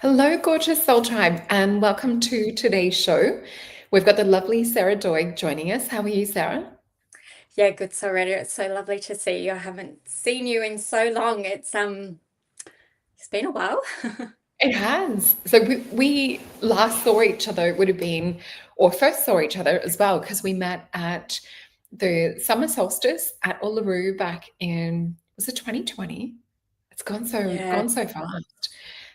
Hello, gorgeous soul tribe, and welcome to today's show. We've got the lovely Sarah Doig joining us. How are you, Sarah? Yeah, good, Solreta. It's so lovely to see you. I haven't seen you in so long. It's been a while. It has. So we last saw each other, it would have been, or first saw each other as well, because we met at the summer solstice at Uluru back in, was it 2020? It's Yeah, gone so fast.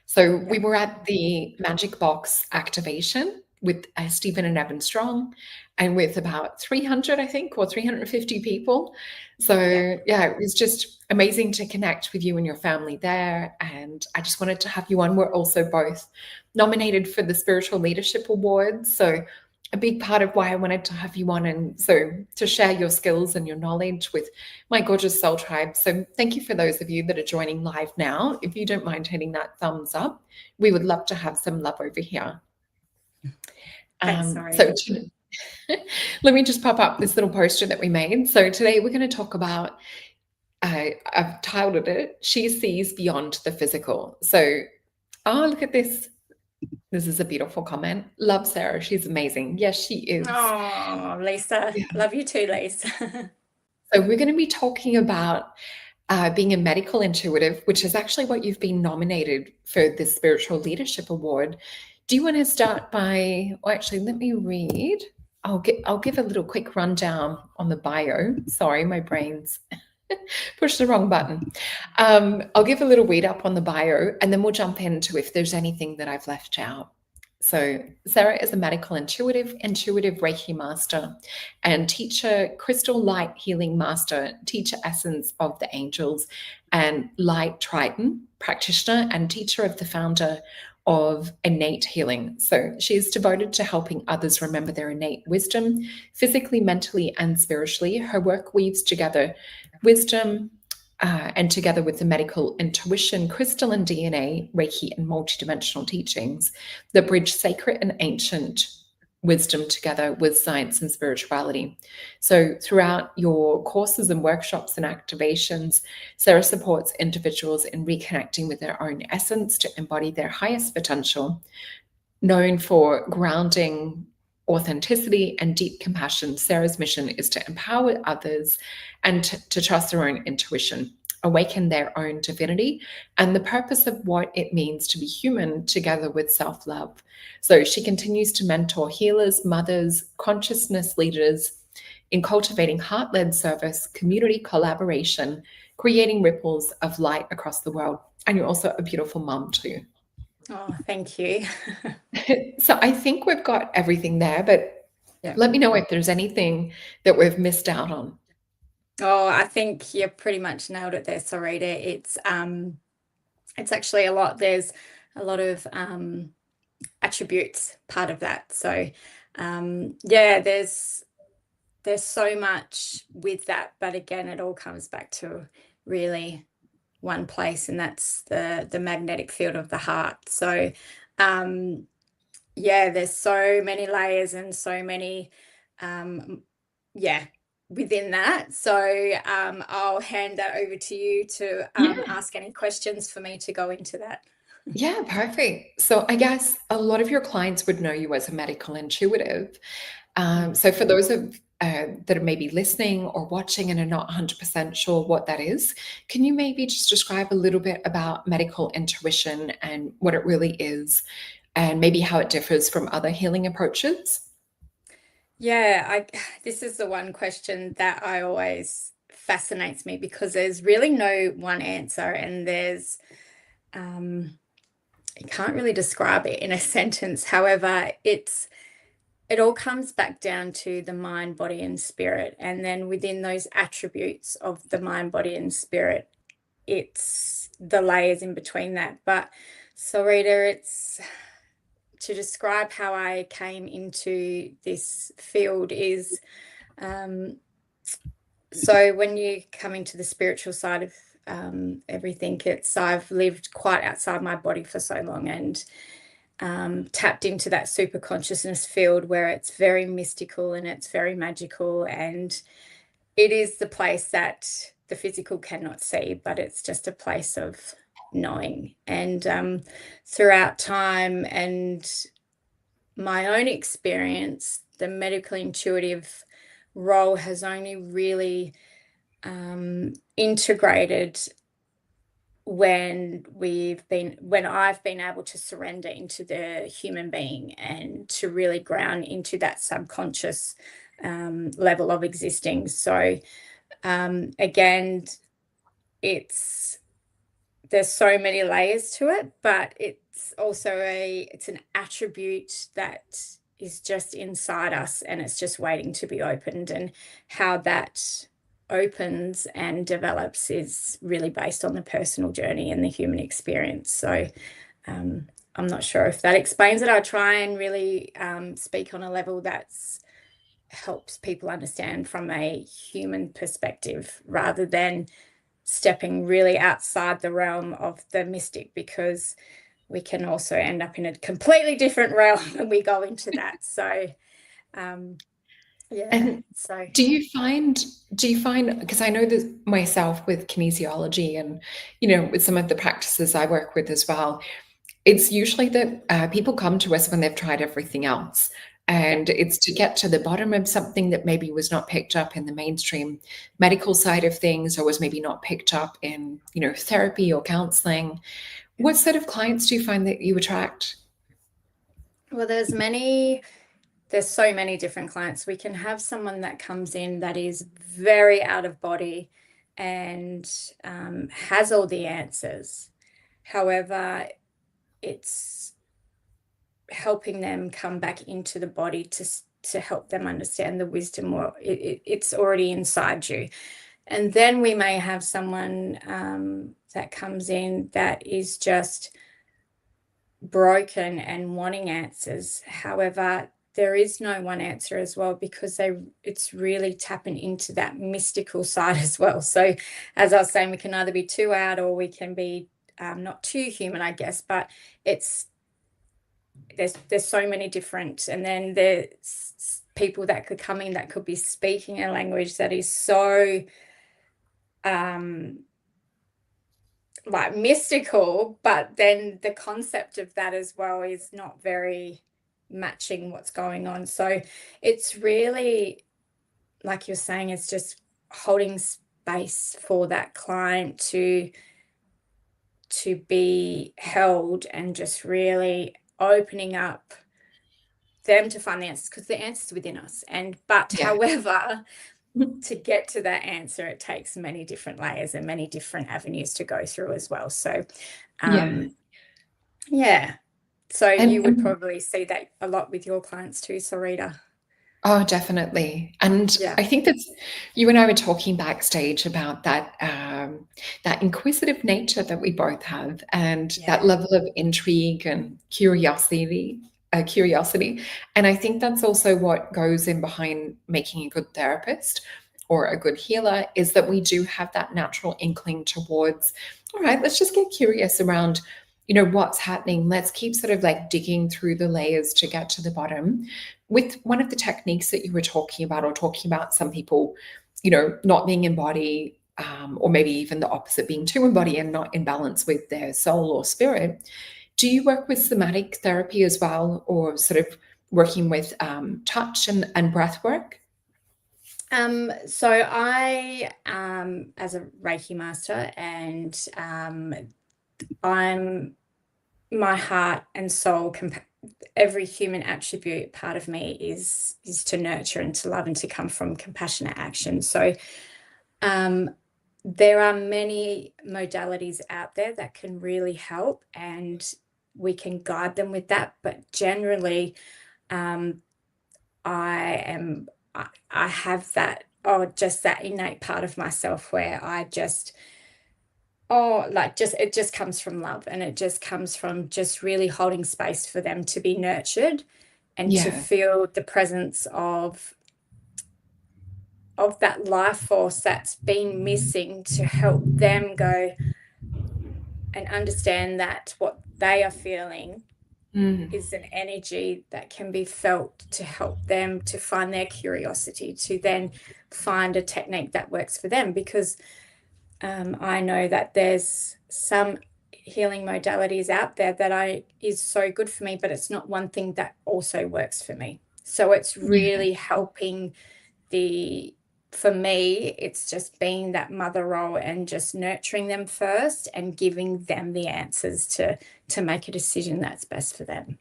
So yeah, we were at the Magic Box activation with Stephen and Evan Strong, and with about 300, I think, or 350 people. yeah. So yeah, it was just amazing to connect with you and your family there. And I just wanted to have you on. We're also both nominated for the Spiritual Leadership Award. So a big part of why I wanted to have you on, and so to share your skills and your knowledge with my gorgeous soul tribe. So thank you for those of you that are joining live now. If you don't mind hitting that thumbs up, we would love to have some love over here. Thanks, Um, Solreta. so to, let me just pop up this little poster that we made. So today we're going to talk about, I've titled it, She Sees Beyond the Physical. So, oh, look at this. This is a beautiful comment. Love Sarah. She's amazing. Yes, she is. Oh, Lisa. Yeah. Love you too, Lisa. So we're going to be talking about being a medical intuitive, which is actually what you've been nominated for this Spiritual Leadership Award. Do you want to start by, oh, actually, let me read. I'll give a little quick rundown on the bio. Sorry, my brain's pushed the wrong button. I'll give a little read up on the bio, and then we'll jump into if there's anything that I've left out. So, Sarah is a medical intuitive Reiki master and teacher, crystal light healing master, teacher essence of the angels, and LighTrition practitioner and teacher of the founder of Innate Healing. So, she is devoted to helping others remember their innate wisdom, physically, mentally, and spiritually. Her work weaves together wisdom, and together with the medical intuition, crystalline DNA, Reiki, and multidimensional teachings that bridge sacred and ancient wisdom together with science and spirituality. So, throughout your courses and workshops and activations, Sarah supports individuals in reconnecting with their own essence to embody their highest potential. Known for grounding authenticity and deep compassion, Sarah's mission is to empower others and to trust their own intuition, awaken their own divinity, and the purpose of what it means to be human together with self love. So she continues to mentor healers, mothers, consciousness leaders in cultivating heart led service, community collaboration, creating ripples of light across the world. And you're also a beautiful mom, too. Oh, thank you. So I think we've got everything there, but Yeah. let me know if there's anything that we've missed out on. Oh, I think you pretty much nailed it there, Solreta. It's actually a lot. There's a lot of attributes part of that. So yeah, there's so much with that, but again, it all comes back to really one place, and that's the magnetic field of the heart. So yeah, there's so many layers and so many yeah, within that. So I'll hand that over to you to Yeah. ask any questions for me to go into that. Yeah, perfect. So I guess a lot of your clients would know you as a medical intuitive. Mm. So for those of that are maybe listening or watching and are not 100% sure what that is, can you maybe just describe a little bit about medical intuition and what it really is, and maybe how it differs from other healing approaches? Yeah, this is the one question that I always fascinates me, because there's really no one answer, and there's you can't really describe it in a sentence. However, it all comes back down to the mind, body, and spirit. And then within those attributes of the mind, body, and spirit, it's the layers in between that. But so, Rita, it's to describe how I came into this field is so when you come into the spiritual side of everything, I've lived quite outside my body for so long, and tapped into that super consciousness field where it's very mystical and it's very magical, and it is the place that the physical cannot see, but it's just a place of knowing. And throughout time and my own experience, the medical intuitive role has only really integrated when I've been able to surrender into the human being and to really ground into that subconscious level of existing. So again, there's so many layers to it, but it's also it's an attribute that is just inside us, and it's just waiting to be opened. And how that opens and develops is really based on the personal journey and the human experience. So I'm not sure if that explains it. I try and really speak on a level that's helps people understand from a human perspective, rather than stepping really outside the realm of the mystic, because we can also end up in a completely different realm when we go into that. So yeah. And So do you find, because I know this myself with kinesiology and, with some of the practices I work with as well, it's usually that people come to us when they've tried everything else. And it's to get to the bottom of something that maybe was not picked up in the mainstream medical side of things, or was maybe not picked up in, therapy or counseling. What sort of clients do you find that you attract? well, there's so many different clients. We can have someone that comes in that is very out of body and has all the answers. However, it's helping them come back into the body to help them understand the wisdom, or it's already inside you. And then we may have someone that comes in that is just broken and wanting answers. However, there is no one answer as well, because it's really tapping into that mystical side as well. So as I was saying, we can either be too out, or we can be not too human, I guess. But there's so many different, and then there's people that could come in that could be speaking a language that is so like mystical, but then the concept of that as well is not very matching what's going on. So it's really, like you're saying, it's just holding space for that client to be held, and just really opening up them to find the answers, because the answer's within us. However, to get to that answer, it takes many different layers and many different avenues to go through as well. So yeah. So you would probably see that a lot with your clients too, Solreta. Oh, definitely. And Yeah. I think that you and I were talking backstage about that that inquisitive nature that we both have, and that level of intrigue and curiosity. And I think that's also what goes in behind making a good therapist or a good healer, is that we do have that natural inkling towards, all right, let's just get curious around, what's happening. Let's keep sort of like digging through the layers to get to the bottom. With one of the techniques that you were talking about, or talking about some people, not being in body, or maybe even the opposite, being too in body and not in balance with their soul or spirit. Do you work with somatic therapy as well, or sort of working with touch and breath work? So I, as a Reiki master, and I'm my heart and soul, every human attribute part of me is to nurture and to love and to come from compassionate action. So there are many modalities out there that can really help, and we can guide them with that. But generally, I have that, just that innate part of myself where it just comes from love, and it just comes from just really holding space for them to be nurtured, and to feel the presence of that life force that's been missing, to help them go and understand that what they are feeling is an energy that can be felt, to help them to find their curiosity, to then find a technique that works for them. Because I know that there's some healing modalities out there that is so good for me, but it's not one thing that also works for me. So it's really helping for me, it's just being that mother role and just nurturing them first and giving them the answers to make a decision that's best for them.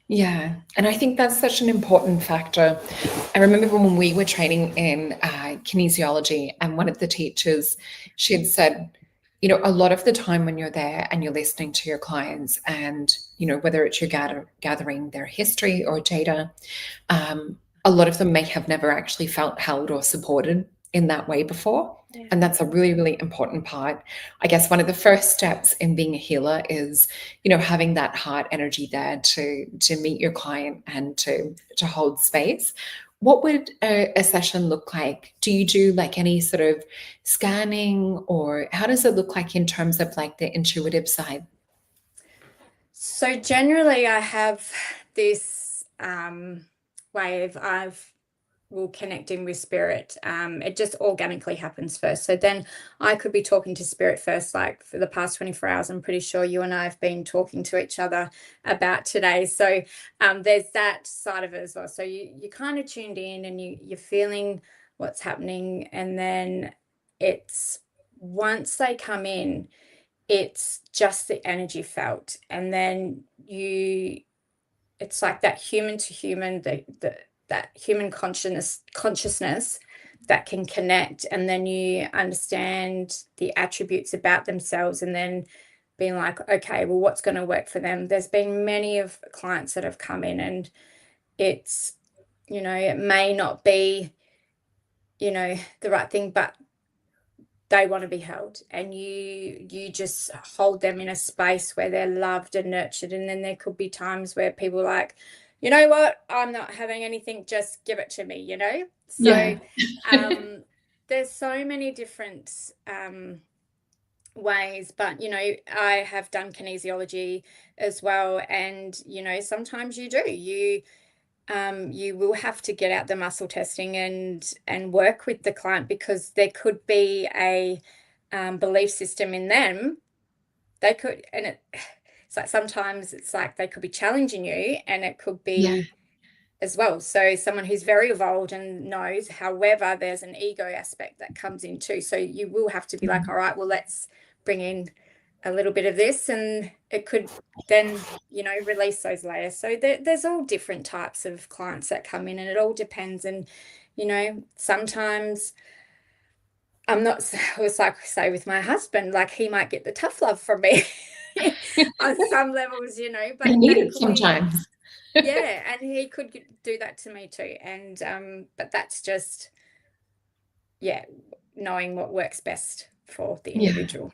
Yeah, and I think that's such an important factor. I remember when we were training in kinesiology, and one of the teachers, she had said, you know, a lot of the time when you're there and you're listening to your clients, and, you know, whether it's you're gathering their history or data, a lot of them may have never actually felt held or supported in that way before. Yeah. And that's a really, really important part. I guess one of the first steps in being a healer is, you know, having that heart energy there to meet your client and to hold space. What would a session look like? Do you do like any sort of scanning, or how does it look like in terms of like the intuitive side? So generally I have this way of connecting with spirit. It just organically happens first. So then I could be talking to spirit first, like for the past 24 hours. I'm pretty sure you and I have been talking to each other about today. So there's that side of it as well. So you kind of tuned in and you're feeling what's happening. And then it's once they come in, it's just the energy felt. And then it's like that human to human, that human consciousness that can connect, and then you understand the attributes about themselves, and then being like, okay, well, what's going to work for them? There's been many of clients that have come in, and it's, you know, it may not be, you know, the right thing, but they want to be held, and you just hold them in a space where they're loved and nurtured. And then there could be times where people are like, you know what, I'm not having anything, just give it to me, you know. So there's so many different ways, but you know, I have done kinesiology as well, and you know, sometimes you will have to get out the muscle testing and work with the client, because there could be a belief system in them. They could, and it's like sometimes it's like they could be challenging you, and it could be as well. So someone who's very evolved and knows, however, there's an ego aspect that comes in too. So you will have to be like, all right, well, let's bring in a little bit of this, and it could then, you know, release those layers. So there's all different types of clients that come in, and it all depends. And, you know, sometimes I'm not, it's like, say with my husband, like he might get the tough love from me on some levels, you know, but I need that it could sometimes. yeah, and he could do that to me too. And but that's just, yeah, knowing what works best for the individual.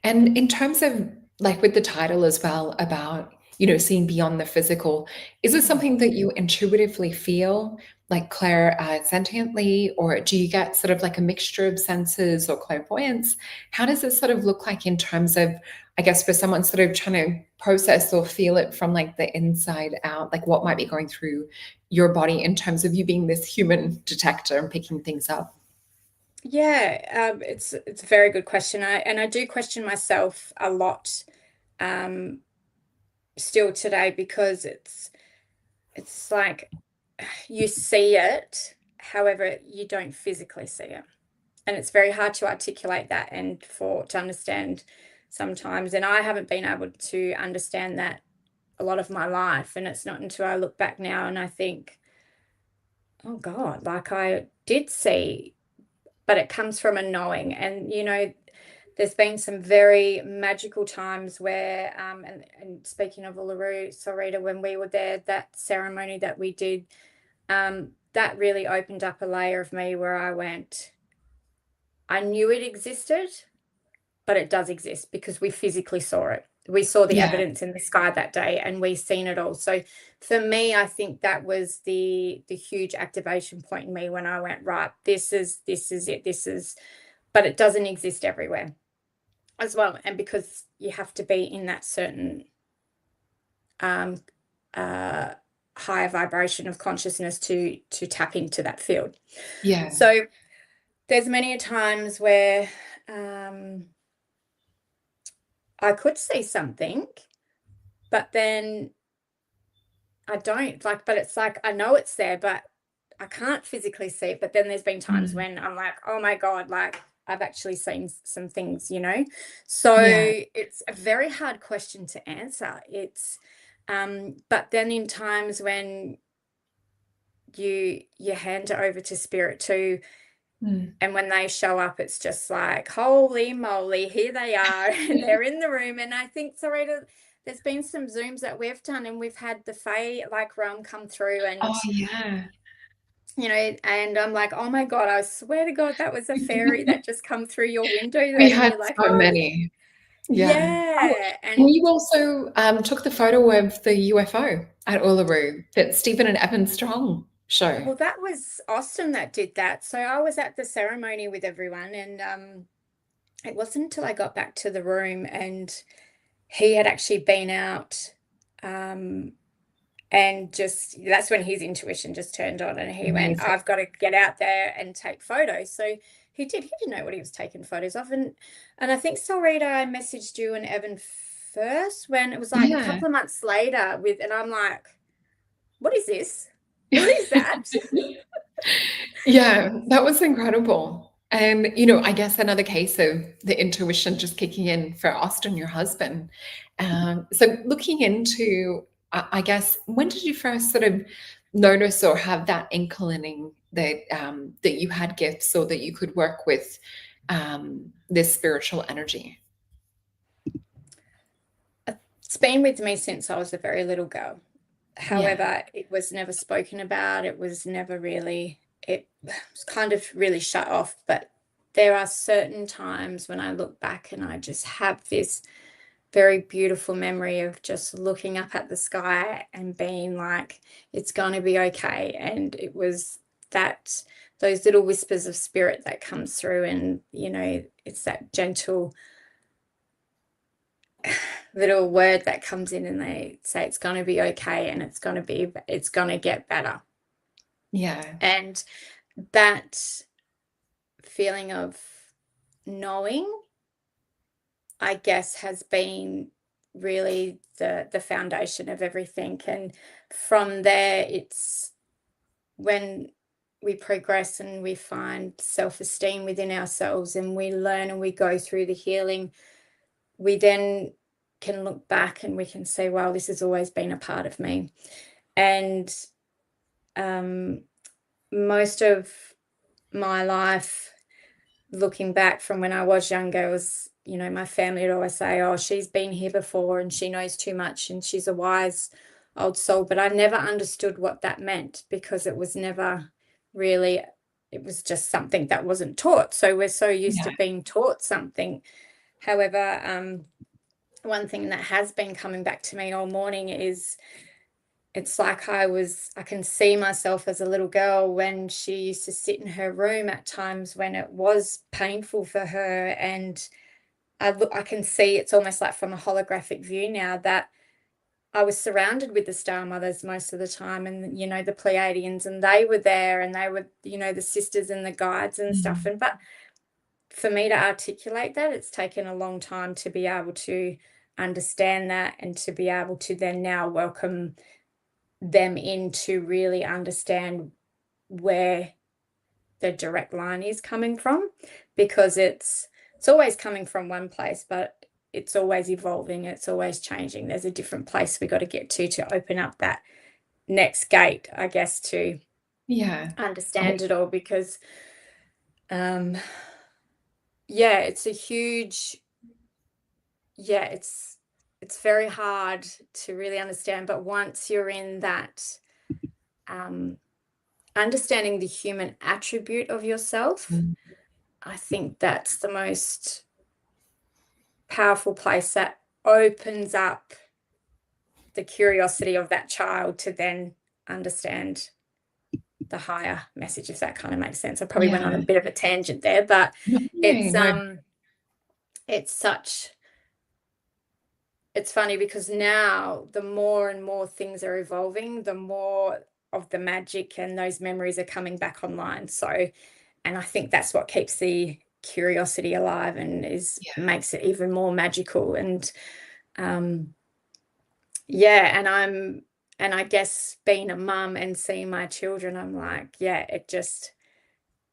And in terms of like with the title as well about, you know, seeing beyond the physical, is it something that you intuitively feel like sentiently, or do you get sort of like a mixture of senses or clairvoyance? How does it sort of look like in terms of, I guess, for someone sort of trying to process or feel it from like the inside out, like what might be going through your body in terms of you being this human detector and picking things up? Yeah, it's a very good question. I do question myself a lot still today, because it's like you see it, however, you don't physically see it. And it's very hard to articulate that and to understand sometimes. And I haven't been able to understand that a lot of my life. And it's not until I look back now and I think, oh God, like I did see, but it comes from a knowing. And, you know, there's been some very magical times where, and speaking of Uluru, Solreta, when we were there, that ceremony that we did, that really opened up a layer of me where I went, I knew it existed, but it does exist because we physically saw it. We saw the evidence in the sky that day, and we seen it all. So for me, I think that was the huge activation point in me when I went, right, this is it, but it doesn't exist everywhere as well. And because you have to be in that certain higher vibration of consciousness to tap into that field. Yeah. So there's many a times where I could see something, but then I don't, like, but it's like I know it's there, but I can't physically see it. But then there's been times Mm. when I'm like, oh my God, like I've actually seen some things, you know? So Yeah. it's a very hard question to answer. But then in times when you hand it over to spirit too, Mm. and when they show up, it's just like, holy moly, here they are, and they're in the room. And I think, Sarita, there's been some Zooms that we've done, and we've had the Fae like realm come through, and Oh, yeah. you know, and I'm like, oh my God, I swear to God, that was a fairy that just come through your window We then. And had you're like, so oh, many. Yeah. Oh, yeah. and And you also took the photo of the UFO at Uluru that Stephen and Evan Strong show. well, that was Austin that did that. So I was at the ceremony with everyone, and it wasn't until I got back to the room and he had actually been out, and just that's when his intuition just turned on, and he went, Amazing. I've got to get out there and take photos. So he didn't know what he was taking photos of. And I think, Solreta, I messaged you and Evan first when it was like a Yeah. couple of months later and I'm like, what is this? What is that? Yeah, that was incredible. And, I guess another case of the intuition just kicking in for Austin, your husband. So looking into, I guess, when did you first sort of notice or have that inkling that you had gifts or that you could work with this spiritual energy? It's been with me since I was a very little girl. Yeah, However, it was never spoken about. It was never really, it was kind of really shut off. But there are certain times when I look back and I just have this very beautiful memory of just looking up at the sky and being like, it's going to be okay. And it was that, those little whispers of spirit that comes through, and it's that gentle little word that comes in, and they say it's going to be okay, and it's going to get better. yeah, And that feeling of knowing, I guess, has been really the foundation of everything. And from there, it's when we progress and we find self-esteem within ourselves and we learn and we go through the healing, we then can look back and we can say, wow, this has always been a part of me. And most of my life, looking back from when I was younger, was, my family would always say, oh, she's been here before and she knows too much and she's a wise old soul. But I never understood what that meant, because it was never really, it was just something that wasn't taught. So we're so used yeah, to being taught something. However, one thing that has been coming back to me all morning is, it's like I can see myself as a little girl when she used to sit in her room at times when it was painful for her. And I can see, it's almost like from a holographic view now, that I was surrounded with the star mothers most of the time, and the Pleiadians, and they were there, and they were, the sisters and the guides and stuff. mm, And but for me to articulate that, it's taken a long time to be able to understand that, and to be able to then now welcome them in to really understand where the direct line is coming from, because it's always coming from one place, but it's always evolving, it's always changing. There's a different place we got to get to open up that next gate, I guess, to yeah. understand it all. Because yeah, it's a huge, yeah, it's very hard to really understand. But once you're in that, understanding the human attribute of yourself, Mm. I think that's the most powerful place, that opens up the curiosity of that child to then understand the higher message, if that kind of makes sense. I probably went on a Yeah. bit of a tangent there, but No, it's no. such, it's funny, because now the more and more things are evolving, the more of the magic and those memories are coming back online. So, and I think that's what keeps the curiosity alive and makes it even more magical. And and I guess being a mum and seeing my children, I'm like,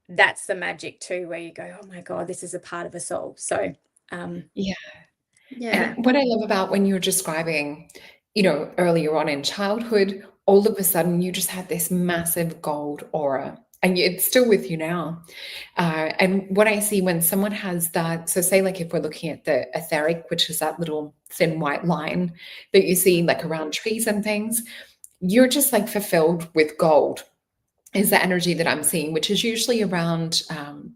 that's the magic too, where you go, oh my God, this is a part of us all. So Yeah. yeah. And what I love about when you're describing, earlier on in childhood, all of a sudden you just had this massive gold aura, and it's still with you now. And what I see when someone has that, so say like if we're looking at the etheric, which is that little thin white line that you see like around trees and things, you're just like fulfilled with gold is the energy that I'm seeing, which is usually around,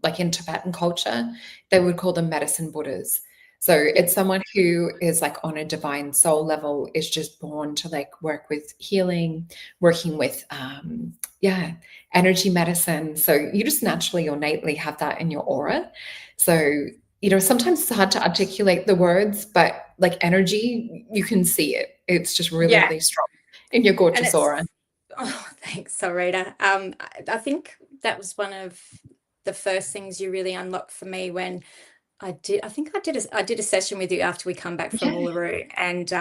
like in Tibetan culture, they would call them medicine Buddhas. So it's someone who is like on a divine soul level, is just born to like work with healing, working with, energy medicine. So you just naturally, innately have that in your aura. So, sometimes it's hard to articulate the words, but like energy, you can see it. It's just really, really strong in your And gorgeous aura. thanks, Solreta. I think that was one of the first things you really unlocked for me when I did a session with you after we come back from Uluru. And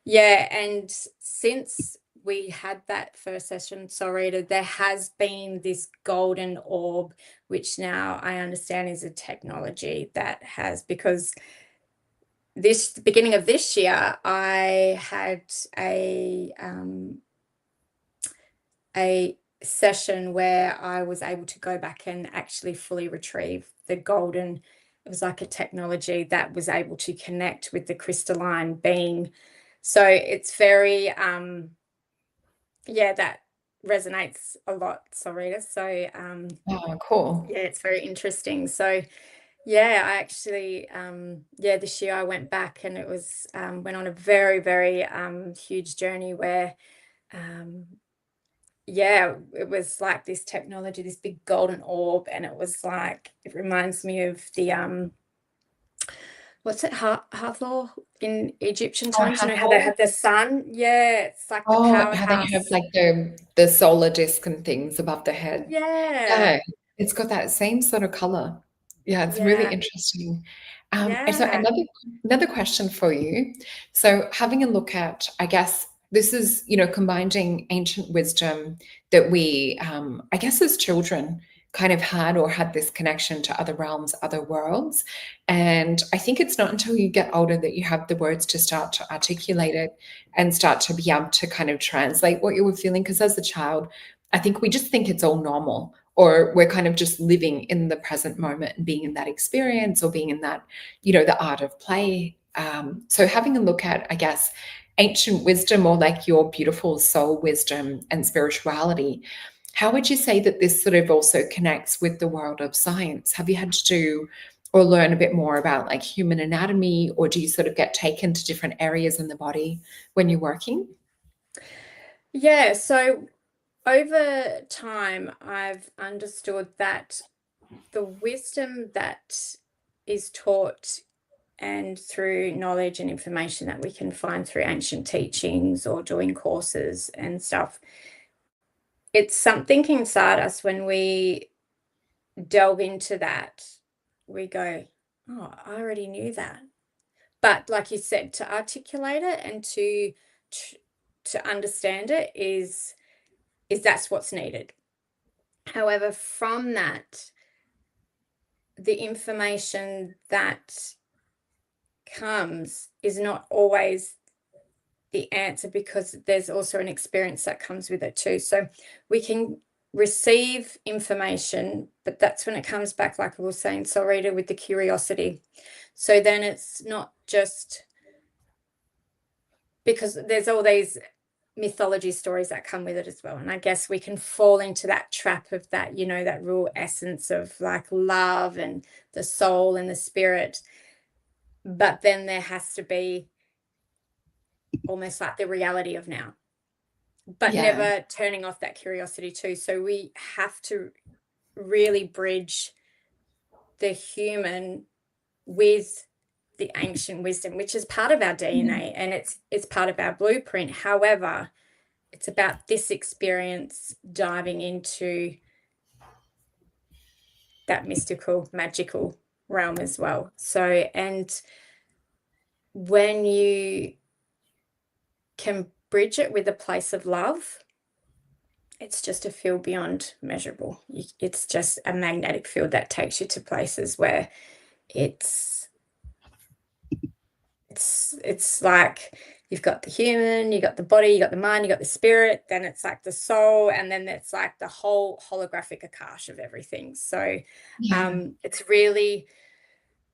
and since we had that first session, Solreta, there has been this golden orb, which now I understand is a technology that has, because the beginning of this year, I had a session where I was able to go back and actually fully retrieve the golden. It was like a technology that was able to connect with the crystalline being. So it's very, that resonates a lot, Solreta. So Oh, cool. it's very interesting. So I actually, this year I went back, and it was went on a very, very huge journey where it was like this technology, this big golden orb, and it was like, it reminds me of the what's it, Hathor in Egyptian Oh, times, how they Hathor? have the sun. It's like the Oh, how they have powerhouse. like the solar disc and things above the head. Yeah. Yeah, it's got that same sort of color. Yeah, it's really Yeah. interesting. And so Yeah. another question for you. So having a look at, I guess this is, combining ancient wisdom that we, I guess as children kind of had this connection to other realms, other worlds. And I think it's not until you get older that you have the words to start to articulate it and start to be able to kind of translate what you were feeling. Because as a child, I think we just think it's all normal, or we're kind of just living in the present moment and being in that experience, or being in that, the art of play. So having a look at, I guess, ancient wisdom, or like your beautiful soul wisdom and spirituality, how would you say that this sort of also connects with the world of science? Have you had to do or learn a bit more about like human anatomy, or do you sort of get taken to different areas in the body when you're working? So over time, I've understood that the wisdom that is taught and through knowledge and information that we can find through ancient teachings or doing courses and stuff, it's something inside us when we delve into that, we go, oh, I already knew that. But like you said, to articulate it and to understand it is that's what's needed. However, from that, the information that comes is not always the answer, because there's also an experience that comes with it too. So we can receive information, but that's when it comes back, like I was saying, Solreta, with the curiosity. So then it's not just because there's all these mythology stories that come with it as well. And I guess we can fall into that trap of that, that real essence of like love and the soul and the spirit. But then there has to be almost like the reality of now, but Yeah. never turning off that curiosity too. So we have to really bridge the human with the ancient wisdom, which is part of our DNA and it's part of our blueprint. However, it's about this experience diving into that mystical, magical realm as well. So, and when you can bridge it with a place of love, it's just a field beyond measurable. It's just a magnetic field that takes you to places where it's like you've got the human, you got the body, you got the mind, you got the spirit, then it's like the soul, and then it's like the whole holographic akash of everything. So it's really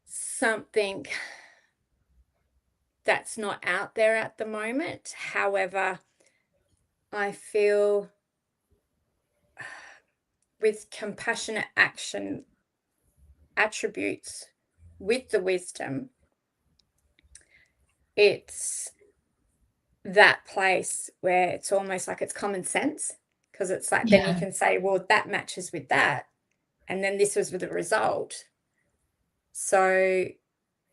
something that's not out there at the moment. However, I feel with compassionate action attributes, with the wisdom, it's that place where it's almost like it's common sense, because it's like then you can say, well, that matches with that, and then this was with the result. So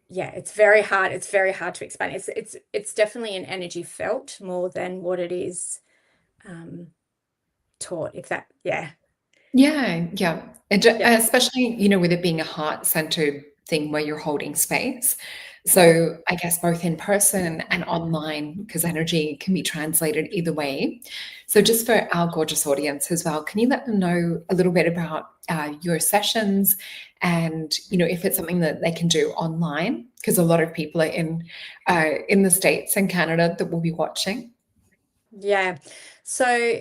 yeah, it's very hard to explain. It's definitely an energy felt more than what it is taught, if that Especially, with it being a heart-centered thing where you're holding space. So I guess both in person and online, because energy can be translated either way. So just for our gorgeous audience as well, can you let them know a little bit about your sessions and, if it's something that they can do online? Because a lot of people are in the States and Canada that will be watching. Yeah. So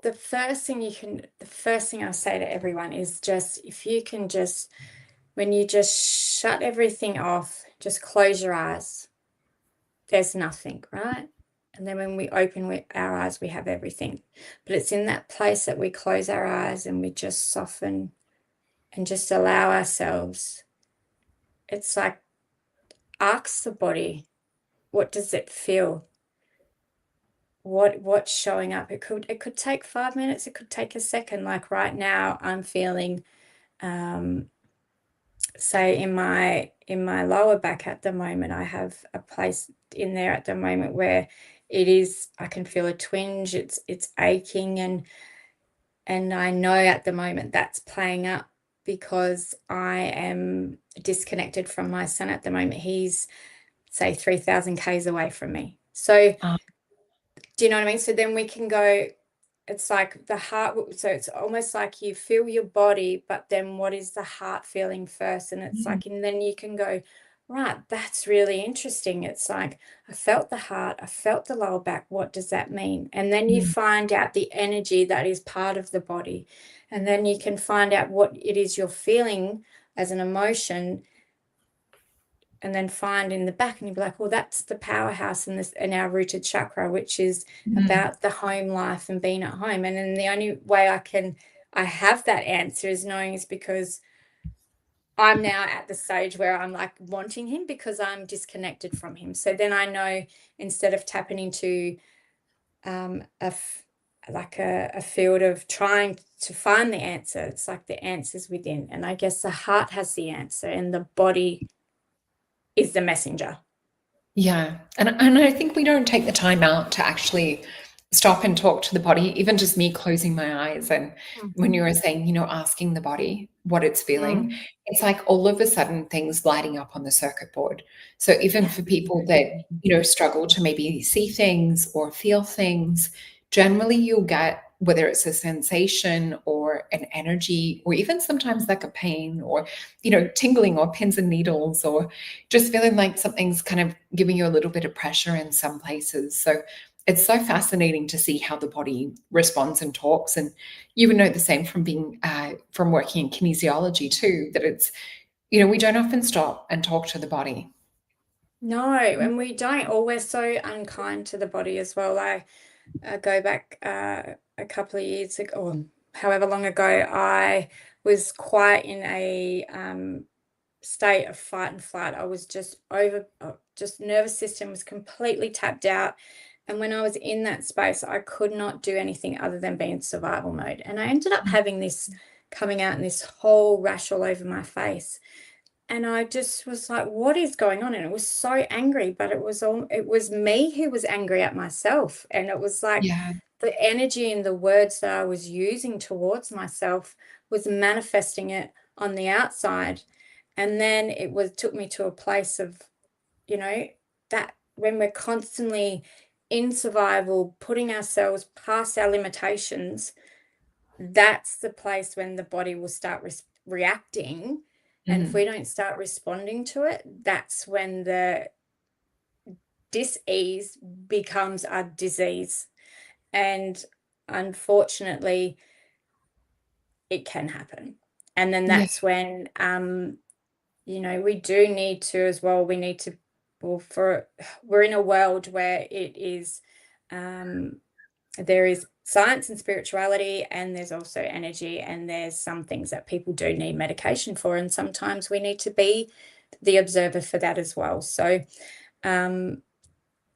the first thing I'll say to everyone is just, if you can just, when you just shut everything off, just close your eyes. There's nothing, right? And then when we open our eyes, we have everything. But it's in that place that we close our eyes and we just soften and just allow ourselves. It's like, ask the body, what does it feel? What's showing up? It could take 5 minutes, it could take a second. Like right now I'm feeling say in my lower back at the moment, I have a place in there at the moment where I can feel a twinge, it's aching, and I know at the moment that's playing up because I am disconnected from my son at the moment. He's say 3,000 k's away from me. So do you know what I mean? So then we can go, it's like the heart, so it's almost like you feel your body, but then what is the heart feeling first? And it's like, and then you can go, right, that's really interesting. It's like, I felt the heart, I felt the lower back, what does that mean? And then you find out the energy that is part of the body. And then you can find out what it is you're feeling as an emotion, and then find in the back, and you'll be like, well, that's the powerhouse in our rooted chakra, which is about the home life and being at home. And then the only way I have that answer is because I'm now at the stage where I'm like wanting him, because I'm disconnected from him. So then I know, instead of tapping into a field of trying to find the answer, it's like the answer's within. And I guess the heart has the answer and the body is the messenger. Yeah. And I think we don't take the time out to actually stop and talk to the body, even just me closing my eyes. And when you were saying, asking the body what it's feeling, it's like all of a sudden things lighting up on the circuit board. So even for people that, struggle to maybe see things or feel things, generally you'll get, whether it's a sensation or an energy, or even sometimes like a pain or, tingling or pins and needles, or just feeling like something's kind of giving you a little bit of pressure in some places. So it's so fascinating to see how the body responds and talks. And you would know the same from being, from working in kinesiology too, that it's, we don't often stop and talk to the body. No, and we don't. Or we're so unkind to the body as well. I go back a couple of years ago, or however long ago, I was quite in a state of fight and flight. I was just nervous system was completely tapped out. And when I was in that space, I could not do anything other than be in survival mode. And I ended up having this coming out in this whole rash all over my face. And I just was like, what is going on? And it was so angry, but it was me who was angry at myself. And it was like the energy and the words that I was using towards myself was manifesting it on the outside. And then took me to a place of, you know, that when we're constantly in survival, putting ourselves past our limitations, that's the place when the body will start reacting. And if we don't start responding to it, that's when the dis-ease becomes a disease. And unfortunately, it can happen. And then that's when, you know, we do need to as well. We need to, we're in a world where it is, there is science and spirituality, and there's also energy, and there's some things that people do need medication for, and sometimes we need to be the observer for that as well. So, you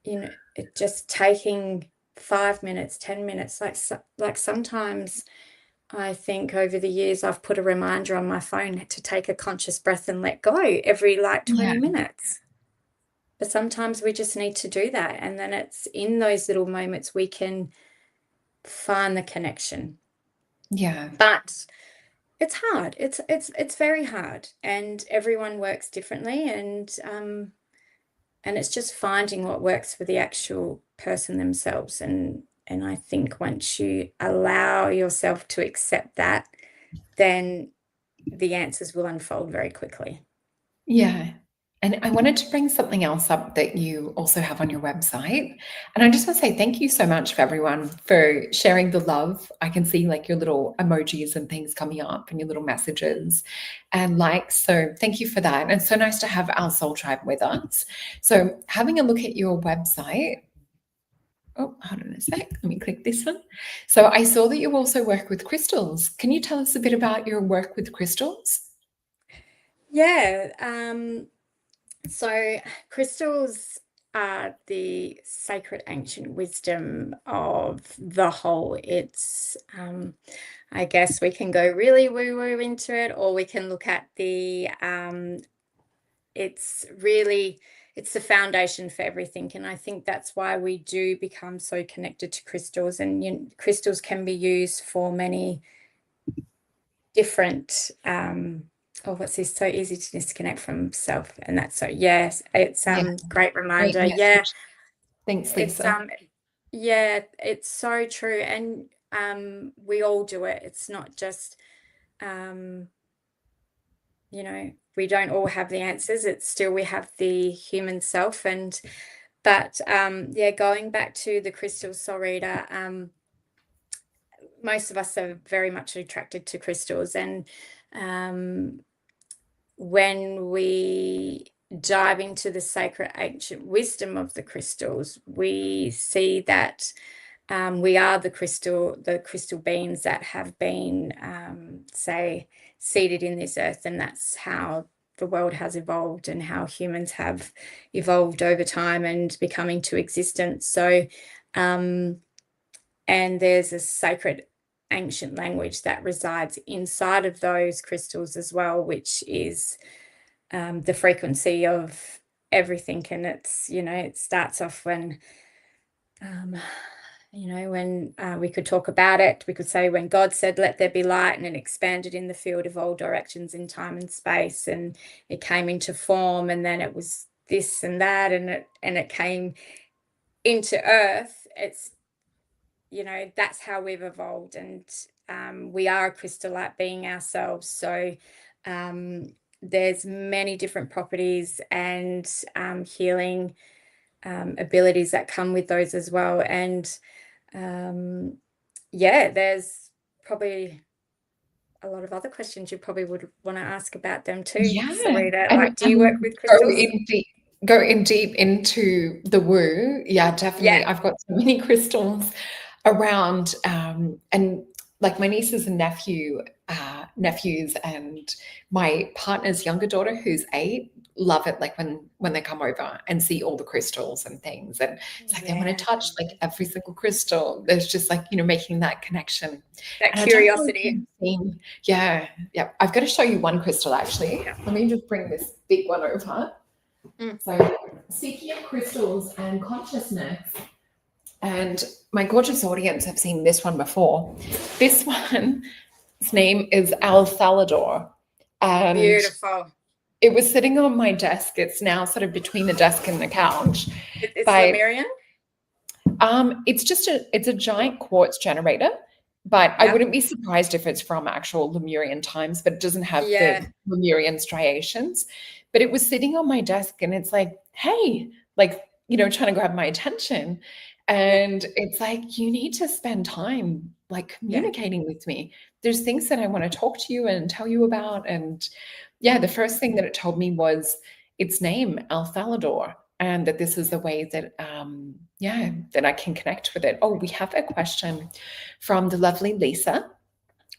know, just taking 5 minutes, 10 minutes, like sometimes I think over the years I've put a reminder on my phone to take a conscious breath and let go every 20 minutes. But sometimes we just need to do that. And then it's in those little moments we can find the connection. Yeah. But it's hard. It's very hard, and everyone works differently, and it's just finding what works for the actual person themselves. And I think once you allow yourself to accept that, then the answers will unfold very quickly. Yeah. And I wanted to bring something else up that you also have on your website. And I just want to say thank you so much for everyone for sharing the love. I can see like your little emojis and things coming up and your little messages and likes. So thank you for that. And it's so nice to have our soul tribe with us. So having a look at your website. Oh, hold on a sec. Let me click this one. So I saw that you also work with crystals. Can you tell us a bit about your work with crystals? Yeah. So crystals are the sacred ancient wisdom of the whole. It's, I guess we can go really woo-woo into it, or we can look at the, it's the foundation for everything. And I think that's why we do become so connected to crystals. And crystals can be used for many different, what's this? So easy to disconnect from self. And that's so, yes, it's great reminder. Great Yeah. Thanks, It's Lisa. yeah, it's so true. And we all do it. It's not just you know, we don't all have the answers. It's still, we have the human self. But yeah, going back to the crystal Solreta, most of us are very much attracted to crystals. And when we dive into the sacred ancient wisdom of the crystals, we see that we are the crystal beings that have been, say, seated in this earth, and that's how the world has evolved and how humans have evolved over time and become into existence. So, and there's a sacred ancient language that resides inside of those crystals as well, which is the frequency of everything. And it's, you know, it starts off when you know, when we could talk about it, we could say when God said, let there be light, and it expanded in the field of all directions in time and space, and it came into form, and then it was this and that, and it came into earth. It's, you know, that's how we've evolved, and we are a crystallite being ourselves. So there's many different properties and healing abilities that come with those as well. And yeah, there's probably a lot of other questions you probably would want to ask about them too. Yeah. Solreta, like, do you work with crystals? Go in deep into the woo. Yeah, definitely. Yeah. I've got so many crystals around, and like my nieces and nephews and my partner's younger daughter, who's 8, love it. Like when they come over and see all the crystals and things, and it's like they want to touch like every single crystal. There's just like, you know, making that connection, that and curiosity. Yeah. I've got to show you one crystal actually. Yeah. Let me just bring this big one over. So, speaking of crystals and consciousness, and my gorgeous audience have seen this one before. This one His name is Al Salador. And Beautiful. it was sitting on my desk. It's now sort of between the desk and the couch. It's Lemurian? It's a giant quartz generator, but I wouldn't be surprised if it's from actual Lemurian times, but it doesn't have the Lemurian striations. But it was sitting on my desk and it's like, hey, like, trying to grab my attention. And it's like, you need to spend time like communicating with me. There's things that I want to talk to you and tell you about. And the first thing that it told me was its name, Al Falador, and that this is the way that that I can connect with it. Oh, we have a question from the lovely Lisa.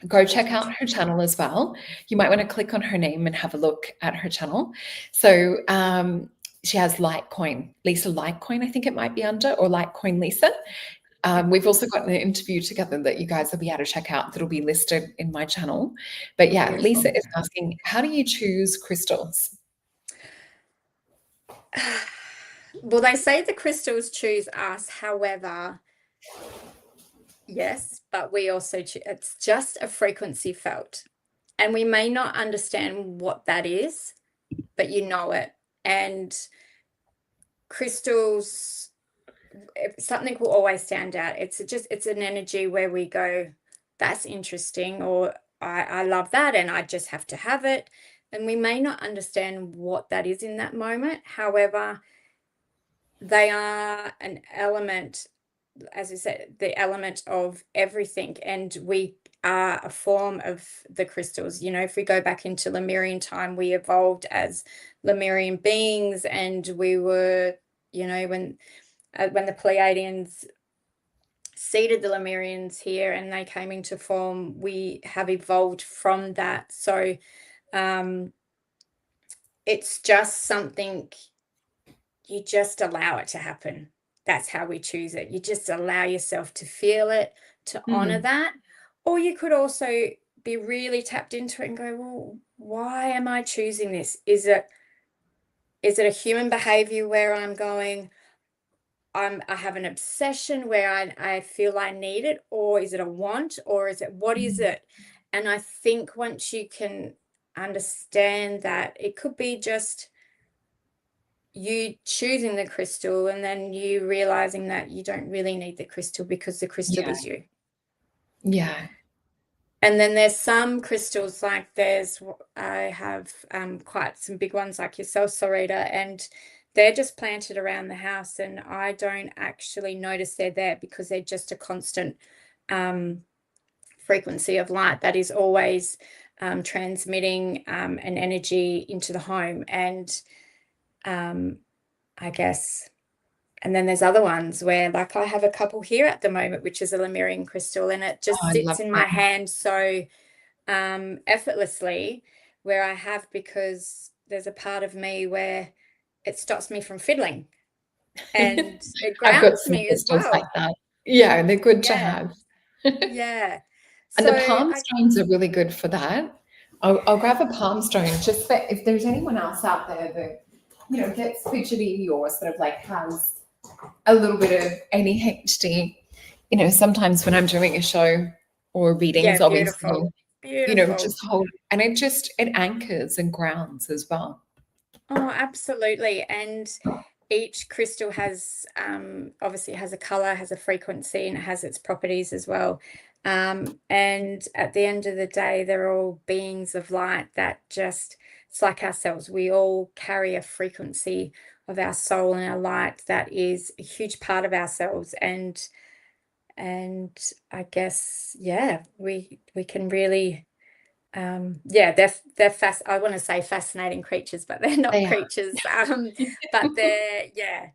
Go check out her channel as well. You might want to click on her name and have a look at her channel. So she has Litecoin, Lisa Litecoin, I think it might be under, or Litecoin Lisa. We've also got an interview together that you guys will be able to check out that'll be listed in my channel. But yeah, Lisa is asking, how do you choose crystals? Well, they say the crystals choose us. However, yes, but we also it's just a frequency felt. And we may not understand what that is, but you know it. And crystals, something will always stand out. It's an energy where we go, that's interesting, or I love that and I just have to have it. And we may not understand what that is in that moment. However, they are an element, as I said, the element of everything. And we are a form of the crystals. If we go back into Lemurian time, we evolved as Lemurian beings, and we were, when the Pleiadians seeded the Lemurians here and they came into form, we have evolved from that. So it's just something, you just allow it to happen. That's how we choose it. You just allow yourself to feel it, to honor that. Or you could also be really tapped into it and go, well, why am I choosing this? Is it a human behavior where I'm going, I have an obsession where I feel I need it, or is it a want, or is it, what is it? And I think once you can understand that, it could be just you choosing the crystal and then you realizing that you don't really need the crystal because the crystal is you. Yeah. And then there's some crystals, like I have quite some big ones like yourself, Solreta, and they're just planted around the house and I don't actually notice they're there because they're just a constant frequency of light that is always transmitting an energy into the home. And I guess, and then there's other ones where, like, I have a couple here at the moment, which is a Lemurian crystal, and it just sits in my hand so effortlessly, where I have, because there's a part of me where it stops me from fiddling, and it grounds me as well. Like that. Yeah, they're good to have. Yeah. And the palm stones are really good for that. I'll grab a palm stone just for if there's anyone else out there that gets fidgety or sort of like has a little bit of ADHD. Sometimes when I'm doing a show or readings, obviously, just hold, and it anchors and grounds as well. Oh, absolutely. And each crystal has obviously has a color, has a frequency, and it has its properties as well. And at the end of the day, they're all beings of light that just, it's like ourselves. We all carry a frequency of our soul and our light that is a huge part of ourselves. And I guess, we can really, they're I want to say fascinating creatures, but they're not creatures. But they're,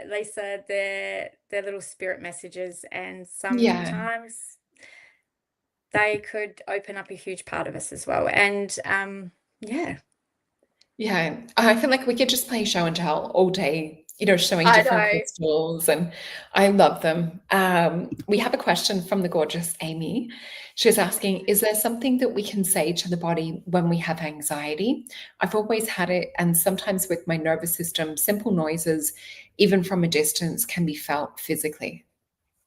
Lisa, they're little spirit messages, and sometimes they could open up a huge part of us as well. And I feel like we could just play show and tell all day, showing different crystals, and I love them. We have a question from the gorgeous Amy. She's asking, is there something that we can say to the body when we have anxiety? I've always had it, and sometimes with my nervous system, simple noises, even from a distance, can be felt physically.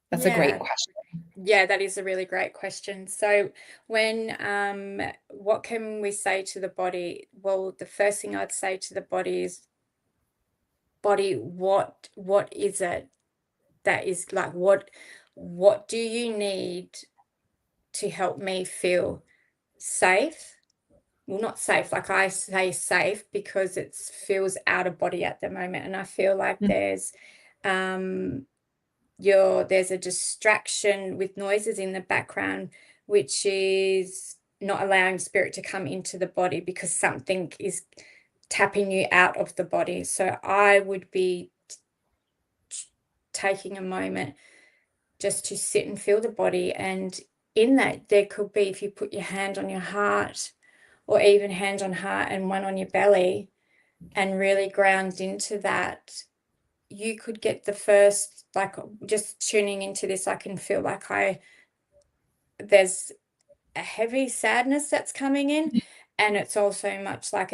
That's a great question. Yeah, that is a really great question. So what can we say to the body? Well, the first thing I'd say to the body is, body, what is it that is like, what do you need to help me feel safe? Well, not safe, like I say safe because it feels out of body at the moment. And I feel like Mm. um there's a distraction with noises in the background, which is not allowing spirit to come into the body because something is tapping you out of the body. So I would be taking a moment just to sit and feel the body. And in that, there could be, if you put your hand on your heart, or even hand on heart and one on your belly, and really ground into that, you could get the first, like, just tuning into this, I can feel like there's a heavy sadness that's coming in, and it's also much like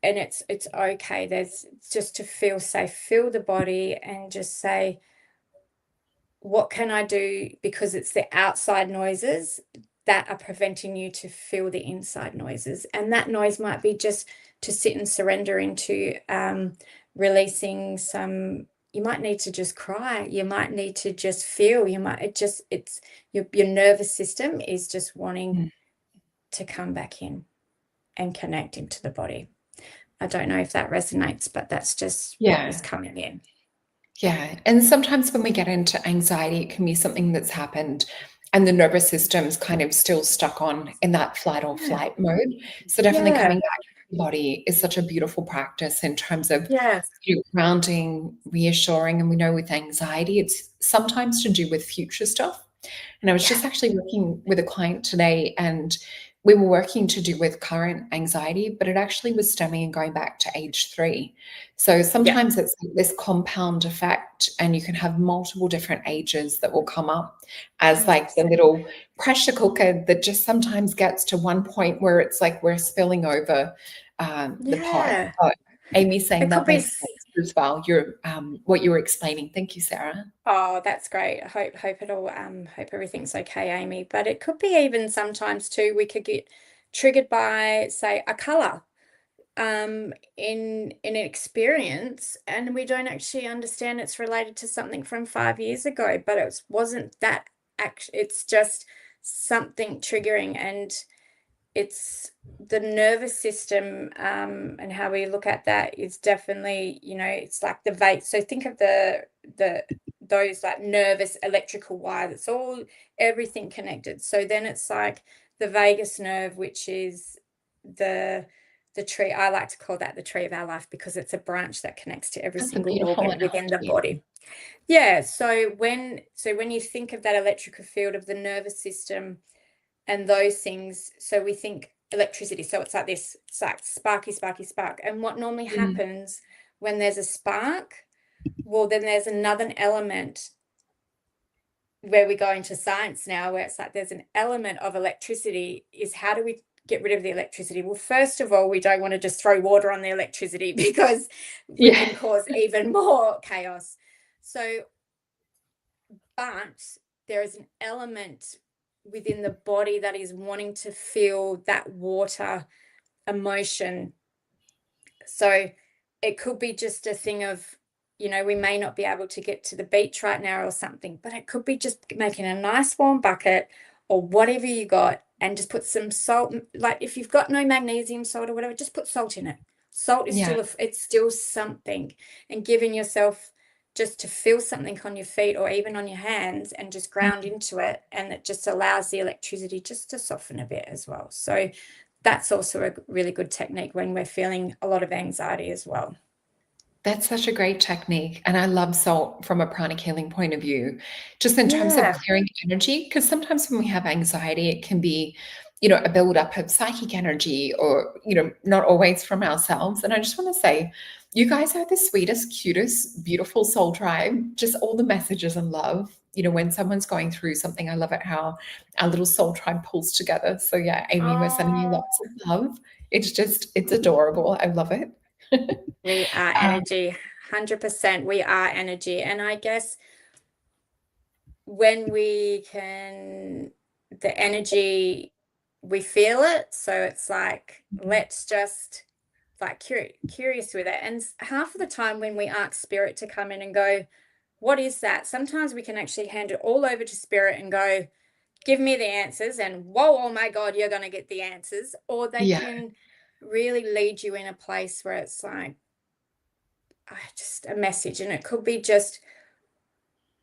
it's okay. There's just to feel safe, feel the body, and just say, what can I do? Because it's the outside noises that are preventing you to feel the inside noises. And that noise might be just to sit and surrender into releasing some. You might need to just cry. You might need to just feel. It's your nervous system is just wanting to come back in and connect into the body. I don't know if that resonates, but that's just what was coming in. Yeah. And sometimes when we get into anxiety, it can be something that's happened and the nervous system's kind of still stuck on in that flight or flight mode. So definitely Yeah. coming back to the body is such a beautiful practice in terms of Yeah. grounding, reassuring. And we know with anxiety, it's sometimes to do with future stuff. And I was just actually working with a client today, and we were working to do with current anxiety, but it actually was stemming and going back to age 3. So sometimes it's this compound effect, and you can have multiple different ages that will come up as like the little pressure cooker that just sometimes gets to one point where it's like we're spilling over the pot. But Amy saying It could that be. makes sense as well. What you were explaining. Thank you, Sarah. Oh, that's great. Hope everything's okay, Amy. But it could be even sometimes too, we could get triggered by, say, a color in an experience, and we don't actually understand it's related to something from 5 years ago, but it wasn't that it's just something triggering. And it's the nervous system, and how we look at that is definitely, it's like the vague. So think of those like nervous electrical wire, that's all, everything connected. So then it's like the vagus nerve, which is the tree. I like to call that the tree of our life, because it's a branch that connects to every That's a single beautiful organ within the analogy. body. Yeah. So when you think of that electrical field of the nervous system and those things, so we think electricity. So it's like this, it's like sparky, sparky, spark. And what normally happens when there's a spark, well, then there's another element where we go into science now, where it's like there's an element of electricity. Is how do we get rid of the electricity? Well, first of all, we don't want to just throw water on the electricity, because we can cause even more chaos. So, but there is an element within the body that is wanting to feel that water emotion. So it could be just a thing of, we may not be able to get to the beach right now or something, but it could be just making a nice warm bucket or whatever you got, and just put some salt. Like if you've got no magnesium salt or whatever, just put salt in it. Salt is it's still something. And giving yourself just to feel something on your feet or even on your hands, and just ground into it, and it just allows the electricity just to soften a bit as well. So that's also a really good technique when we're feeling a lot of anxiety as well. That's such a great technique. And I love salt from a pranic healing point of view, just in terms of clearing energy. Because sometimes when we have anxiety, it can be, a buildup of psychic energy, or, not always from ourselves. And I just want to say, you guys are the sweetest, cutest, beautiful soul tribe. Just all the messages and love. When someone's going through something, I love it how our little soul tribe pulls together. So yeah, Amy, we're sending you lots of love. It's adorable. I love it. We are energy, 100%. We are energy. And I guess when we can, the energy, we feel it. So it's like, let's just like curious with it. And half of the time when we ask spirit to come in and go, what is that? Sometimes we can actually hand it all over to spirit and go, give me the answers, and whoa, oh my God, you're going to get the answers. Or they Yeah. can really lead you in a place where it's like, just a message. And it could be just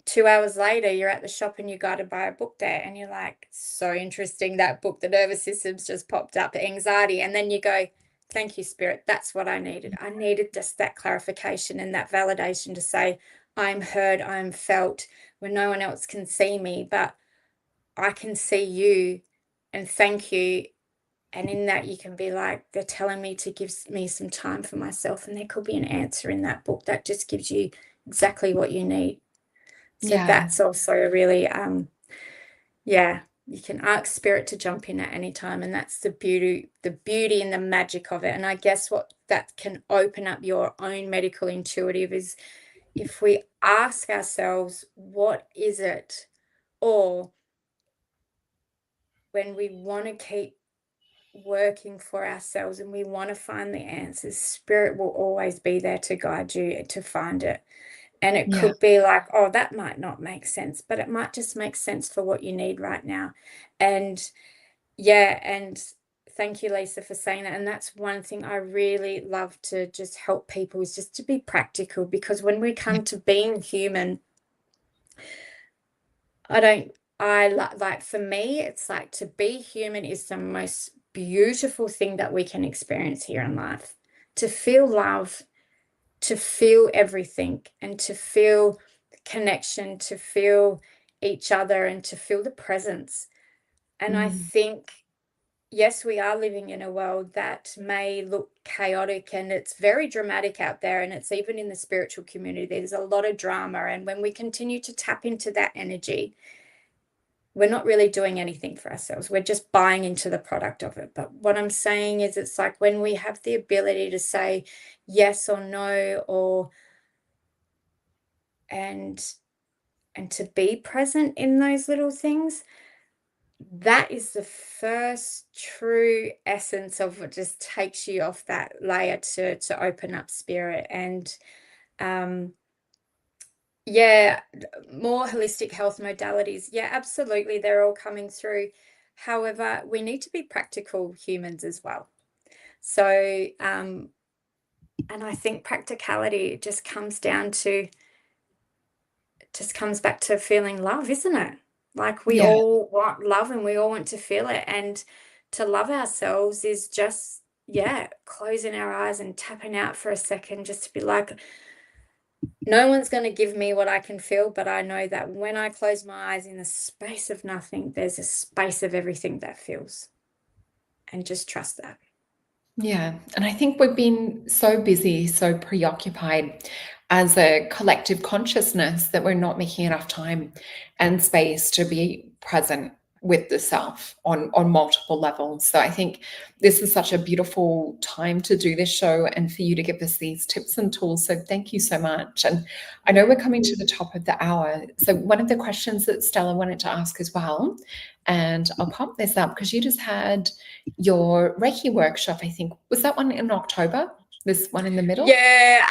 2 hours later, you're at the shop and you got to buy a book there. And you're like, so interesting, that book, the nervous system's just popped up, anxiety. And then you go, thank you, Spirit. That's what I needed. I needed just that clarification and that validation to say, I'm heard, I'm felt when no one else can see me, but I can see you, and thank you. And in that, you can be like, they're telling me to give me some time for myself. And there could be an answer in that book that just gives you exactly what you need. So Yeah. that's also a really, yeah, you can ask spirit to jump in at any time. And that's the beauty and the magic of it. And I guess what that can open up your own medical intuitive is if we ask ourselves, what is it? Or when we want to keep working for ourselves and we want to find the answers, spirit will always be there to guide you to find it. And it Yeah. could be like, oh, that might not make sense, but it might just make sense for what you need right now. And yeah, and thank you, Lisa, for saying that. And that's one thing I really love to just help people, is just to be practical, because when we come to being human, like for me, it's like to be human is the most beautiful thing that we can experience here in life. To feel love, to feel everything, and to feel connection, to feel each other, and to feel the presence. And I think, yes, we are living in a world that may look chaotic and it's very dramatic out there, and it's even in the spiritual community, there's a lot of drama. And when we continue to tap into that energy, we're not really doing anything for ourselves. We're just buying into the product of it. But what I'm saying is, it's like when we have the ability to say yes or no, or and to be present in those little things, that is the first true essence of what just takes you off that layer to open up spirit. And yeah, more holistic health modalities, yeah, absolutely, they're all coming through. However, we need to be practical humans as well. So and I think practicality just comes back to feeling love, isn't it? Like we Yeah. all want love and we all want to feel it. And to love ourselves is just, yeah, closing our eyes and tapping out for a second, just to be like, no one's going to give me what I can feel, but I know that when I close my eyes in the space of nothing, there's a space of everything that feels. And just trust that. Yeah. And I think we've been so busy, so preoccupied as a collective consciousness that we're not making enough time and space to be present with the self on multiple levels. So I think this is such a beautiful time to do this show and for you to give us these tips and tools. So thank you so much. And I know we're coming to the top of the hour. So one of the questions that Stella wanted to ask as well, and I'll pop this up because you just had your Reiki workshop, I think. Was that one in October? This one in the middle? Yeah,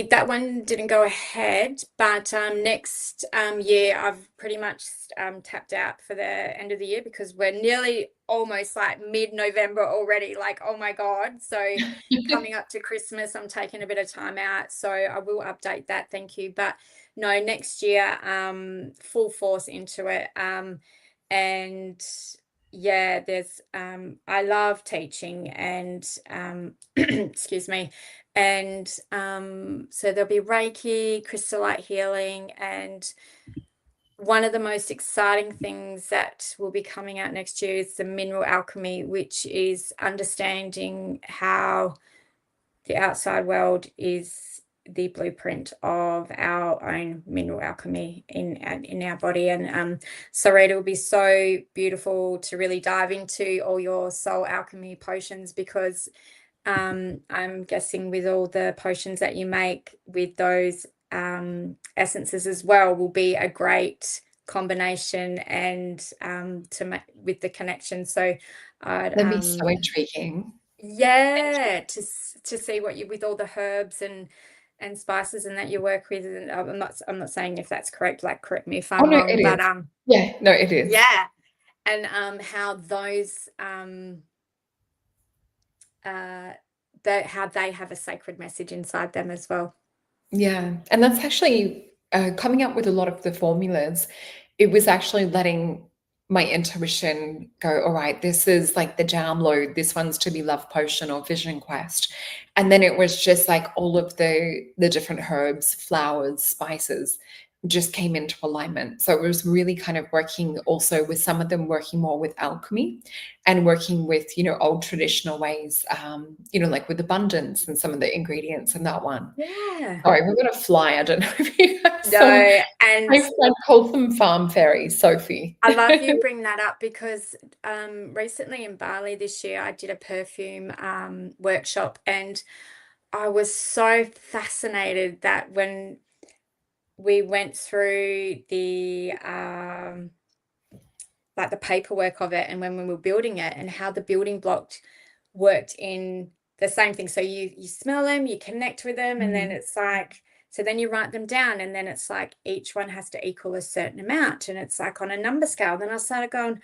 that one didn't go ahead, but next year I've pretty much tapped out for the end of the year, because we're nearly almost like mid-November already. Like, oh my God. So coming up to Christmas, I'm taking a bit of time out. So I will update that. Thank you. But no, next year, full force into it. And yeah, there's I love teaching, and excuse me, and so there'll be Reiki, crystal light healing, and one of the most exciting things that will be coming out next year is the mineral alchemy, which is understanding how the outside world is the blueprint of our own mineral alchemy in our body. And Solreta, will be so beautiful to really dive into all your soul alchemy potions, because I'm guessing with all the potions that you make with those essences as well will be a great combination, and with the connection. So That'd be so intriguing. yeah, to see what you with all the herbs and spices and that you work with. And I'm not saying if that's correct, like correct me if Oh I'm no, wrong, it but is. Yeah, no, it is. yeah, and how those how they have a sacred message inside them as well. Yeah, and that's actually coming up with a lot of the formulas. It was actually letting my intuition go, all right, this is like the download, this one's to be love potion or vision quest. And then it was just like all of the different herbs, flowers, spices just came into alignment. So it was really kind of working also with some of them working more with alchemy and working with, old traditional ways, like with abundance and some of the ingredients in that one. Yeah. Sorry, we're gonna fly. I don't know if you have some. No, and My friend calls them farm fairies, Sophie. I love you bring that up, because recently in Bali this year, I did a perfume workshop, and I was so fascinated that when we went through the like the paperwork of it, and when we were building it, and how the building blocks worked in the same thing. So you smell them, you connect with them, and then it's like, so then you write them down, and then it's like each one has to equal a certain amount, and it's like on a number scale. Then I started going,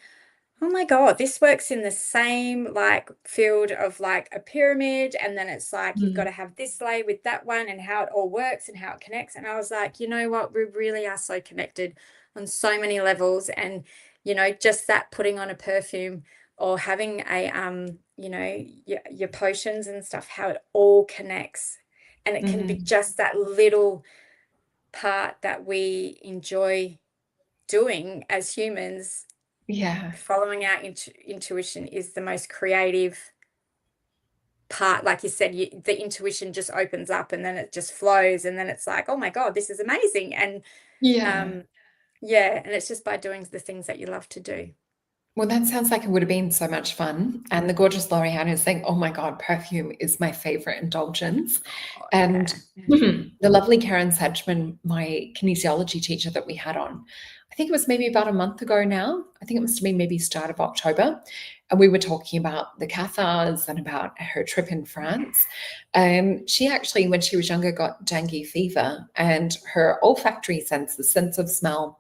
oh my God, this works in the same like field of like a pyramid. And then it's like, you've got to have this layer with that one, and how it all works and how it connects. And I was like, you know what? We really are so connected on so many levels. And, just that putting on a perfume or having a, your potions and stuff, how it all connects. And it can be just that little part that we enjoy doing as humans. Yeah. Following our intuition is the most creative part. Like you said, the intuition just opens up, and then it just flows, and then it's like, oh my God, this is amazing. And Yeah. yeah, and it's just by doing the things that you love to do. Well, that sounds like it would have been so much fun. And the gorgeous Lorianne is saying, oh my God, perfume is my favorite indulgence. Oh, And yeah. the lovely Karen Sedgman, my kinesiology teacher that we had on, I think it was maybe about a month ago now. I think it must have been maybe start of October. And we were talking about the Cathars and about her trip in France. And she actually, when she was younger, got dengue fever, and her olfactory sense, the sense of smell,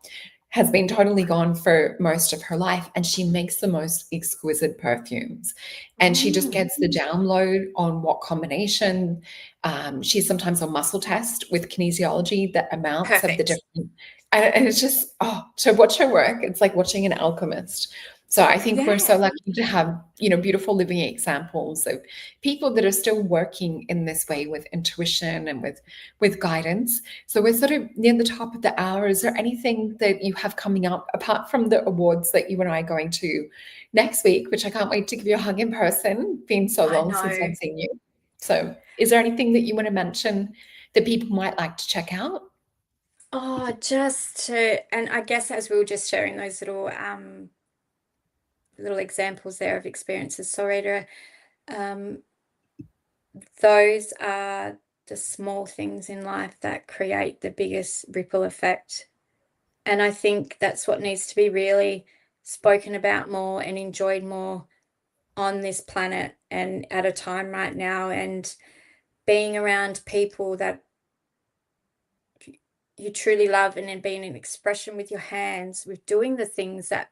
has been totally gone for most of her life, and she makes the most exquisite perfumes. And she just gets the download on what combination. She's sometimes on muscle test with kinesiology, the amounts of the Perfect. different, and it's just, to watch her work, it's like watching an alchemist. So I think we're so Yeah. lucky to have, beautiful living examples of people that are still working in this way with intuition and with guidance. So we're sort of near the top of the hour. Is there anything that you have coming up apart from the awards that you and I are going to next week, which I can't wait to give you a hug in person? Been so I long since know. I've seen you. So is there anything that you want to mention that people might like to check out? Oh, and I guess as we were just sharing those little examples there of experiences, Solreta, those are the small things in life that create the biggest ripple effect. And I think that's what needs to be really spoken about more and enjoyed more on this planet and at a time right now. And being around people that you truly love, and then being an expression with your hands, with doing the things that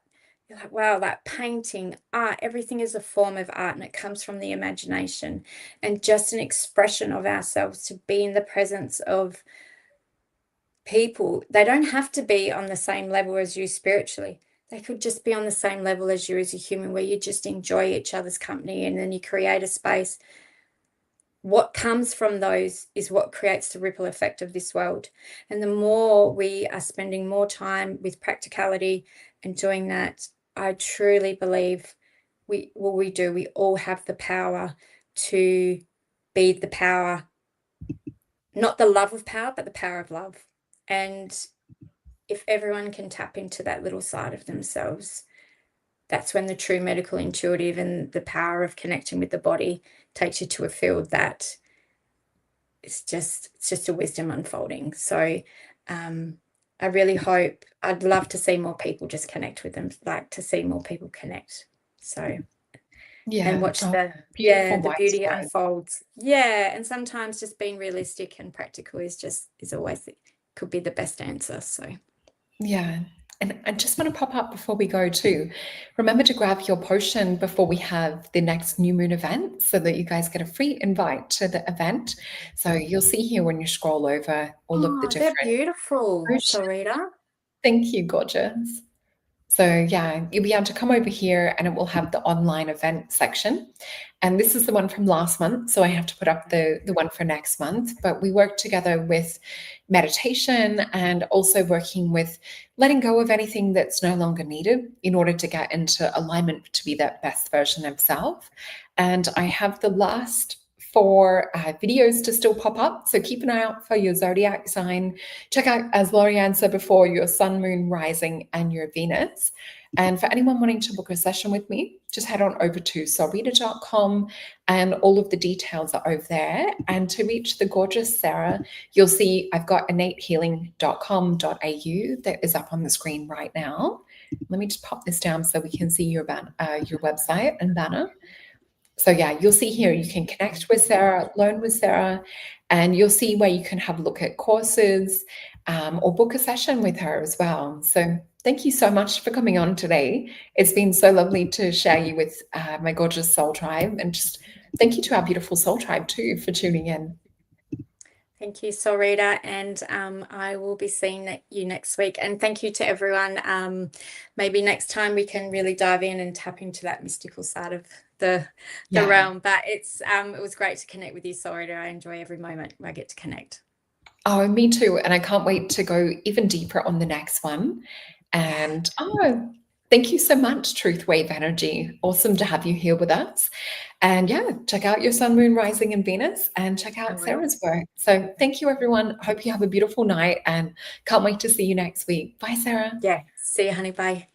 you're like, wow, that painting, art, everything is a form of art, and it comes from the imagination, and just an expression of ourselves to be in the presence of people. They don't have to be on the same level as you spiritually. They could just be on the same level as you as a human, where you just enjoy each other's company, and then you create a space. What comes from those is what creates the ripple effect of this world. And the more we are spending more time with practicality and doing that, I truly believe we all have the power to be the power, not the love of power, but the power of love. And if everyone can tap into that little side of themselves, that's when the true medical intuitive and the power of connecting with the body takes you to a field that it's just a wisdom unfolding. So I really hope, I'd love to see more people just connect with them, like to see more people connect. So and watch the beautiful beauty words. unfolds. Yeah, and sometimes just being realistic and practical is always could be the best answer. So Yeah. And I just want to pop up before we go too. Remember to grab your potion before we have the next new moon event so that you guys get a free invite to the event. So you'll see here when you scroll over all of the they're different beautiful, potions. Solreta. Thank you, gorgeous. So yeah, you'll be able to come over here and it will have the online event section. And this is the one from last month. So I have to put up the one for next month. But we work together with meditation and also working with letting go of anything that's no longer needed in order to get into alignment to be that best version of self. And I have the last 4 videos to still pop up. So keep an eye out for your zodiac sign. Check out, as Lorianne said before, your sun, moon, rising, and your Venus. And for anyone wanting to book a session with me, just head on over to solreta.com and all of the details are over there. And to reach the gorgeous Sarah, you'll see I've got innatehealing.com.au that is up on the screen right now. Let me just pop this down so we can see your website and banner. So yeah, you'll see here you can connect with Sarah, learn with Sarah, and you'll see where you can have a look at courses or book a session with her as well. So thank you so much for coming on today. It's been so lovely to share you with my gorgeous soul tribe, and just thank you to our beautiful soul tribe too for tuning in. Thank you, Solreta, and I will be seeing you next week. And thank you to everyone. Maybe next time we can really dive in and tap into that mystical side of the realm. But it was great to connect with you, Solreta. I enjoy every moment I get to connect. Oh, me too. And I can't wait to go even deeper on the next one. And thank you so much, Truth Wave Energy. Awesome to have you here with us. And yeah, check out your sun, moon, rising, and Venus, and check out Sarah's work. So thank you, everyone. Hope you have a beautiful night and can't wait to see you next week. Bye, Sarah. Yeah. See you, honey. Bye.